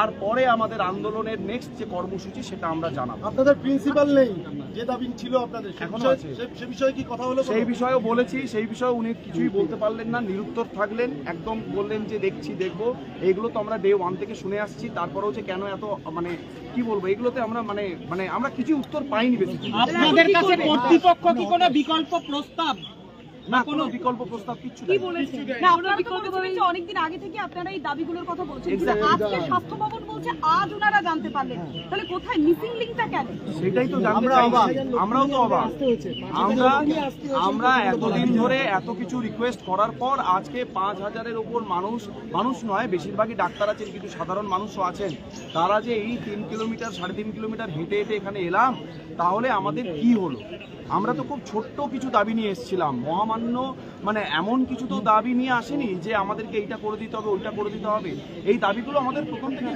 তারপরে আমাদের আন্দোলনের নেক্সট যে কর্মসূচি সেটা আমরা জানাবো। আপনাদের প্রিন্সিপাল নেই, যে দাবি ছিল আপনাদের এখনো আছে। সে বিষয়ে কি কথা হলো? সেই বিষয়েও বলেছি, সেই বিষয়ে উনি কিছুই বলতে পারলেন না, নিরুত্তর থাকলেন। একদম বললেন যে দেখছি দেখবো। এইগুলো তো আমরা ডে 1 থেকে শুনে আসছি। তারপরেও যে কেন এত মানে কি বলবো, এগুলোতে আমরা মানে আমরা কিছু উত্তর পাইনি বেশি। আপনাদের কাছে কর্তৃপক্ষ কি কোনো বিকল্প প্রস্তাব না, কোনো বিকল্প প্রস্তাব কিছু কি নেই। বলেছেন? না, আপনারা তো বলেছিলেন যে অনেকদিন আগে থেকে আপনারা এই দাবিগুলোর কথা বলছেন, কিন্তু Exactly. আজকে স্বাস্থ্য ভবন বলছে আজ ওনারা জানতে পারলেন। তাহলে কোথায় মিসিং লিংকটা কেন? সেটাই তো জানতে চাইছি। আমরাও তো অবাক। আমরা এতদিন ধরে এত কিছু রিকোয়েস্ট করার পর আজকে 5,000-এর উপর মানুষ নয়, বেশিরভাগই ডাক্তার আছেন, কিন্তু সাধারণ মানুষও আছেন, তারা যে এই 3 কিলোমিটার 3.5 কিলোমিটার হেঁটে হেঁটে এখানে এলাম, তাহলে আমাদের কি হলো? আমরা তো খুব ছোট্ট কিছু দাবি নিয়ে এসেছিলাম, মহামান্য মানে এমন কিছু তো দাবি নিয়ে আসেনি যে আমাদেরকে এইটা করে দিতে হবে, ওইটা করে দিতে হবে। এই দাবিগুলো আমাদের প্রথম থেকে